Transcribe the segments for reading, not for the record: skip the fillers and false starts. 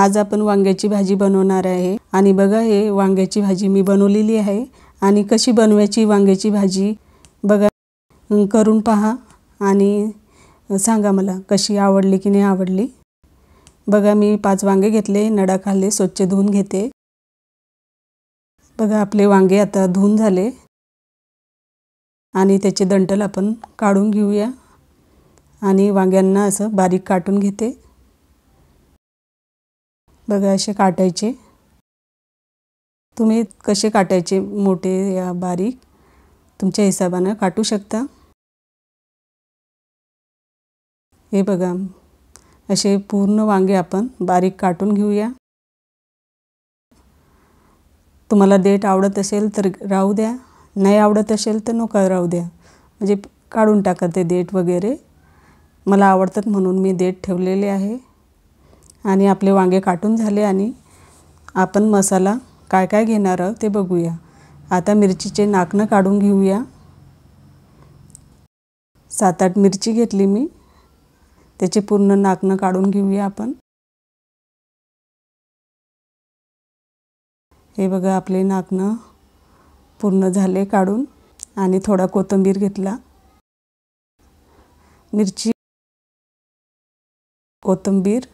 आज आपण वांग्याची भाजी बनवणार आहे आणि बघा हे वांग्याची भाजी मी बनवलेली आहे आणि कशी बनवायची वांग्याची भाजी बघा करून पहा आणि सांगा मला कशी आवडली की नाही आवडली। बघा मी 5 वांगे घेतले, नडाखाली स्वच्छ धुवून घेते। बघा आपले वांगे आता धुवून झाले आणि त्याचे दंटल आपण काढून घेऊया आणि वांग्यांना असं बारीक काटून घेते। बघा असे काटायचे, तुम्ही कसे काटायचे मोठे या बारीक तुमच्या हिशोबाने काटू शकता। हे बघा असे पूर्ण वांगे आपण बारीक काटून घेऊया। तुम्हाला देठ आवडत असेल तर राहू द्या, नाही आवडत असेल तर नको राहू द्या, म्हणजे काढून टाका ते देठ वगैरे। मला आवडतात म्हणून मी देठ ठेवलेले आहे। आणि आपले वांगे काटून झाले आणि आपण मसाला काय काय घेणार आहोत ते बघूया। आता मिरचीचे नाकणं काढून घेऊया। 7-8 मिरची घेतली मी, त्याचे पूर्ण नाकणं काढून घेऊया आपण। हे बघा आपले नाकणं पूर्ण झाले काढून आणि थोडा कोथिंबीर घेतला, मिरची, कोथिंबीर,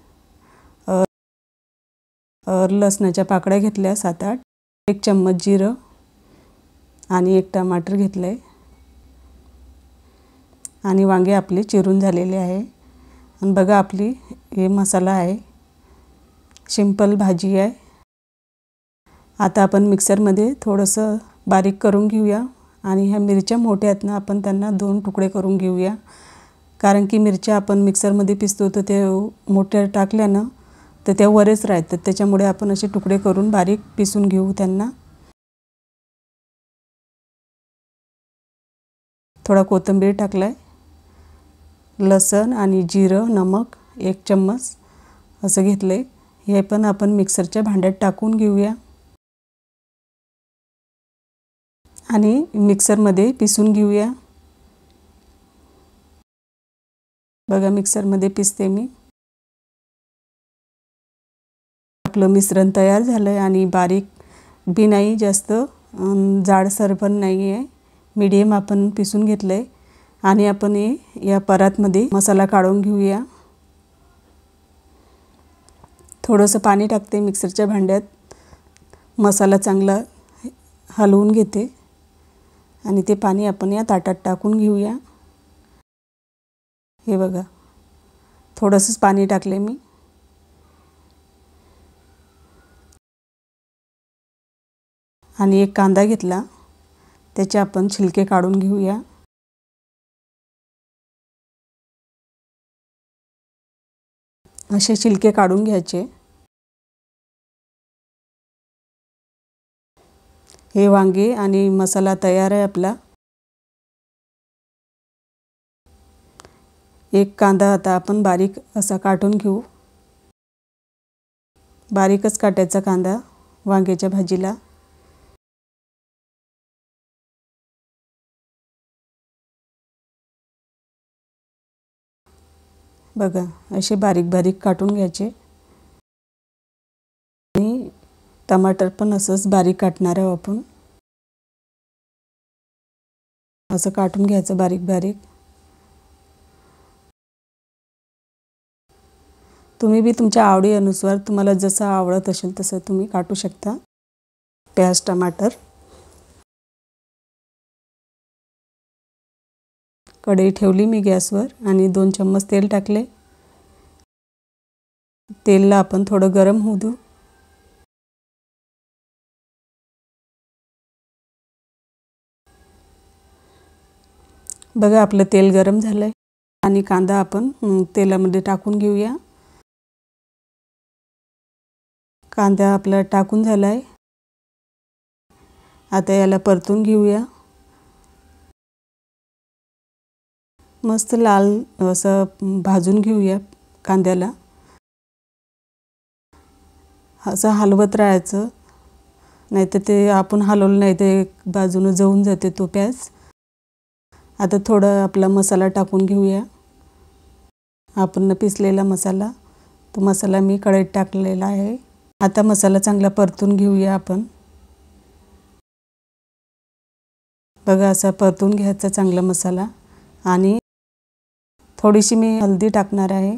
लसणाच्या पाकळ्या घेतल्या 7-8, 1 चम्मच जिरं आणि 1 टमाटर घेतले आणि वांगे आपले चिरून झालेले आहे। आणि बघा आपली हे मसाला आहे, सिंपल भाजी आहे। आता आपण मिक्सरमध्ये थोडंसं बारीक करून घेऊया आणि ह्या मिरच्या मोठ्या आहेत ना, आपण त्यांना 2 तुकडे करून घेऊया, कारण की मिरच्या आपण मिक्सरमध्ये पिसतो तर ते मोठ्या टाकल्या ना तर त्या वरच राहतात, त्याच्यामुळे आपण असे तुकडे करून बारीक पिसून घेऊ त्यांना। थोडा कोथिंबीर टाकलाय, लसण आणि जिरं, नमक 1 चम्मच असं घेतले। हे पण आपण मिक्सरच्या भांड्यात टाकून घेऊया आणि मिक्सरमध्ये पिसून घेऊया। बघा मिक्सरमध्ये पिसते मी। आपलं मिश्रण तयार झालंय आणि बारीक बी नाही, जास्त जाडसर पण नाही आहे, मीडियम आपण पिसून घेतलंय। आणि आपण या परातमध्ये मसाला काढून घेऊया। थोडंसं पाणी टाकते मिक्सरच्या भांड्यात, मसाला चांगला हलवून घेते आणि ते पाणी आपण या ताटात टाकून घेऊया। हे बघा थोडंसं पाणी टाकले मी आणि 1 कांदा घेतला, त्याचे आपण छिलके काढून घेऊया। असे छिलके काढून घ्यायचे। हे वांगे आणि मसाला तयार आहे आपला। 1 कांदा आता आपण बारीक असा काटून घेऊ, बारीकच काटायचा कांदा वांग्याच्या भाजीला। बघा असे बारीक बारीक काटून घ्यायचे आणि टमाटर पण असंच बारीक काटणार आहोत आपण, असं काटून घ्यायचं बारीक बारीक। तुम्ही भी तुमच्या आवडीनुसार तुम्हाला जसं आवडत असेल तसं तुम्ही काटू शकता। प्याज, टमाटर, कढई ठेवली मी गॅसवर आणि 2 चम्मच तेल टाकले। तेलला आपण थोडं गरम होऊ देऊ। बघा आपलं तेल गरम झालंय आणि कांदा आपण तेलामध्ये टाकून घेऊया। कांदा आपला टाकून झालाय, आता याला परतून घेऊया। मस्त लाल असं भाजून घेऊया कांद्याला, असं हलवत राहायचं, नाहीतर ते आपण हलवलं नाही ते बाजूने जळून जाते तो प्याज। आता थोडा आपला मसाला टाकून घेऊया, आपण पिसलेला मसाला तो मसाला मी कढईत टाकलेला आहे। आता मसाला चांगला परतून घेऊया आपण। बघा असा परतून घ्यायचा चांगला मसाला आणि थोडीशी मी हळदी टाकणार आहे,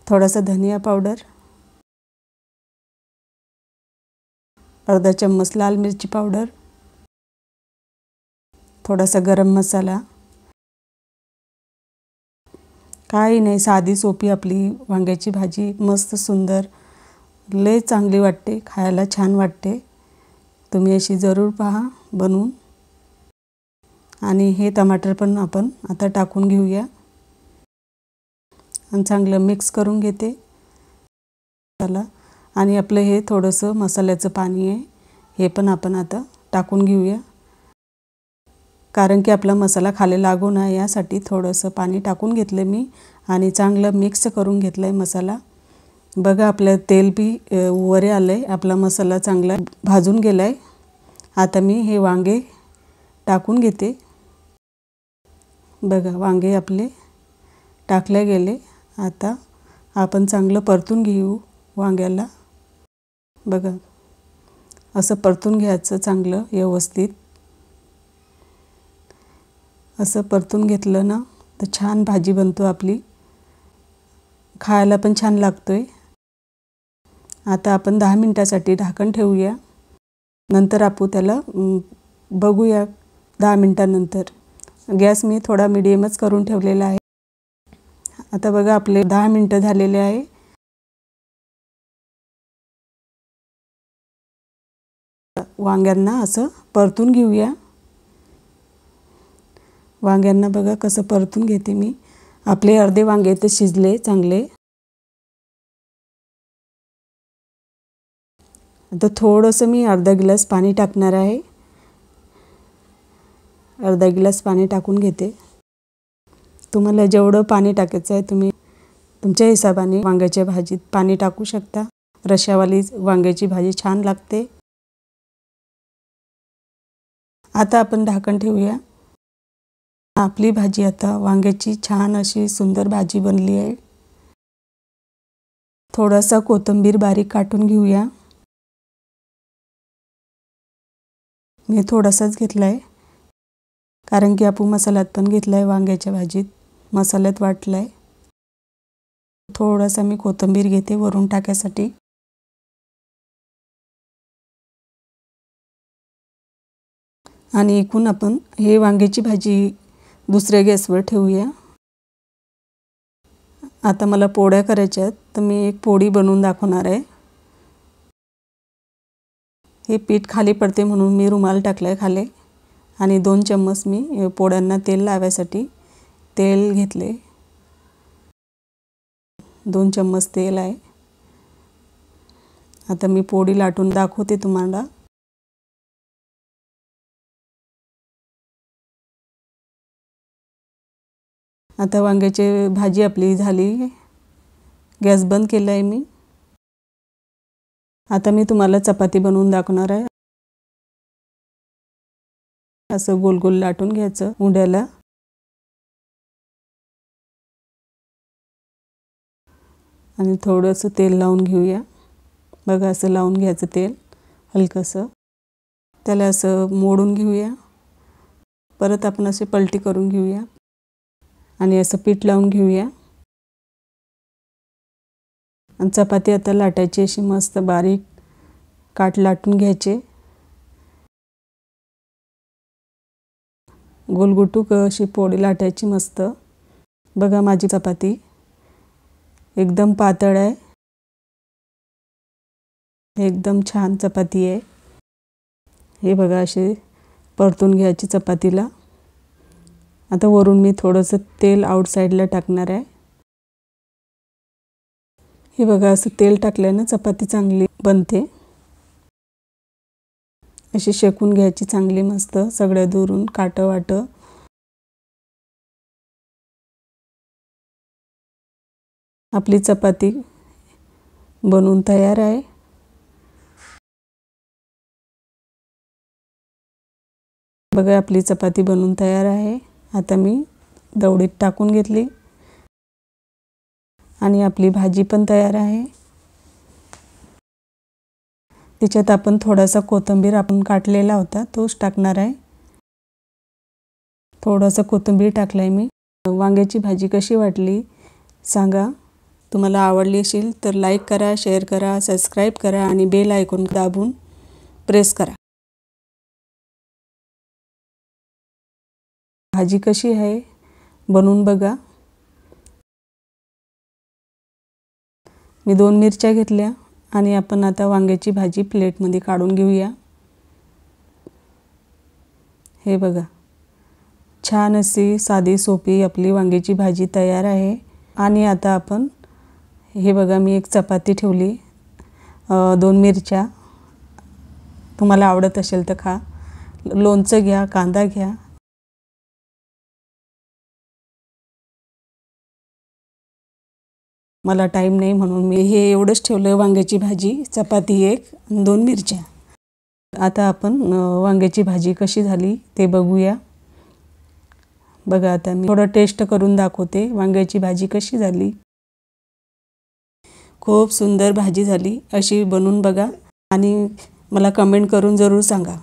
थोडासा धनिया पावडर, अर्धा चम्मच लाल मिरची पावडर, थोडासा गरम मसाला। काही नाही, साधी सोपी आपली वांग्याची भाजी मस्त सुंदर लय चांगली वाटते, खायला छान वाटते। तुम्ही अशी जरूर पहा बनवून। आणि हे टमाटर पण आपण आता टाकून घेऊया आणि चांगलं मिक्स करून घेते चला। आणि आपलं हे थोडंसं मसाल्याचं पाणी आहे, हे पण आपण आता टाकून घेऊया, कारण की आपला मसाला खाली लागू नये यासाठी थोडंसं पाणी टाकून घेतलं मी आणि चांगलं मिक्स करून घेतलंय मसाला। बघा आपलं तेल बी वर आलंय, आपला मसाला चांगला भाजून गेलाय। आता मी हे वांगे टाकून घेते। बघा वांगे आपले टाकले गेले। आता आपण चांगलं परतून घेऊ वांग्याला। बघा असं परतून घ्यायचं चांगलं व्यवस्थित। असं परतून घेतलं ना तर छान भाजी बनतो आपली, खायला पण छान लागतोय। आता आपण 10 मिनिटासाठी झाकण ठेवूया, नंतर आपण त्याला बघूया 10 मिनिटांनंतर। गॅस मी थोडा मीडियमच करून ठेवलेला आहे। आता बघा आपले 10 मिनिटं झालेले आहे। वांग्यांना असं परतून घेऊया। वांग्यांना बघा कसं परतून घेते मी। आपले अर्धे वांगे तर शिजले चांगले। आता थोडंसं मी अर्धा ग्लास पाणी टाकणार आहे, अर्धा ग्लास पाणी टाकून घेते। तुम्हाला जेवढं पाणी टाकायचं आहे तुम्ही तुमच्या हिशोबाने वांग्याच्या भाजीत पाणी टाकू शकता। रश्यावाली वांग्याची भाजी छान लागते। आता आपण झाकण ठेवूया। आपली भाजी आता वांग्याची छान अशी सुंदर भाजी बनली आहे। थोडासा कोथिंबीर बारीक काटून घेऊया। मी थोडासाच घेतलाय, कारण की आपण मसाल्यात पण घेतलाय, वांग्याच्या भाजीत मसाल्यात वाटलाय। थोडासा मी कोथिंबीर घेते वरून टाकायसाठी। आणि एकूण आपण हे वांग्याची भाजी दुसऱ्या गॅसवर ठेवूया। आता मला पोळ्या करायच्या आहेत, तर मी एक पोळी बनवून दाखवणार आहे। हे पीठ खाली पडते म्हणून मी रुमाल टाकलाय खाली आणि 2 चम्मच मी पोळ्यांना तेल लावायसाठी तेल घेतले। 2 चम्मच तेल आहे। आता मी पोळी लाटून दाखवते तुम्हाला। आता वांग्याची भाजी आपली झाली, गॅस बंद केला आहे मी। आता मी तुम्हाला चपाती बनवून दाखवणार आहे। असं गोल गोल लाटून घ्यायचं उंड्याला आणि थोडंसं तेल लावून घेऊया। बघा असं लावून घ्यायचं तेल हलकसं, त्याला असं मोडून घेऊया। परत आपण असे पलटी करून घेऊया आणि असं पीठ लावून घेऊया। आणि चपाती आता लाटायची अशी मस्त बारीक काट लाटून घ्यायचे। गोलगुटूक अशी पोळी लाटायची मस्त। बघा माझी चपाती एकदम पातळ आहे, एकदम छान चपाती आहे। हे बघा अशी परतून घ्यायची चपातीला। आता वरून मी थोडंसं तेल आउटसाइडला टाकणार आहे। हे बघा असं तेल टाकल्याने चपाती चांगली बनते। अशी शेकून घ्यायची चांगली मस्त सगळ्या दूरून काटं वाटं। आपली चपाती बनवून तयार आहे। बघा आपली चपाती बनवून तयार आहे। आता मी दवडीत टाकून घेतली आणि आपली भाजी पण तयार आहे। त्याच्यात आपण थोडासा कोथिंबीर आपण काटलेला होता तोच टाकणार आहे। थोडासा कोथिंबीर टाकलाय मी। वांग्याची भाजी कशी वाटली सांगा। तुम्हाला आवडली असेल तर लाईक करा, शेअर करा, सबस्क्राइब करा आणि बेल आयकॉन दाबून प्रेस करा। भाजी कशी आहे बनवून बघा। मी 2 मिरच्या घेतल्या आणि आपण आता वांग्याची भाजी प्लेटमध्ये काढून घेऊया। हे बघा, छान अशी साधी सोपी आपली वांग्याची भाजी तयार आहे। आणि आता आपण हे बघा, मी एक चपाती ठेवली, 2 मिरच्या, तुम्हाला आवडत असेल तर खा, लोणचं घ्या, कांदा घ्या। मला टाइम नाही म्हणून मी हे एवढंच ठेवलं, वांग्याची भाजी, चपाती एक, 2 मिरच्या। आता आपण वांग्याची भाजी कशी झाली ते बघूया। बघा, आता मी थोडं टेस्ट करून दाखवते वांग्याची भाजी कशी झाली। खूप सुंदर भाजी झाली, अशी बनवून बघा आणि मला कमेंट करून जरूर सांगा।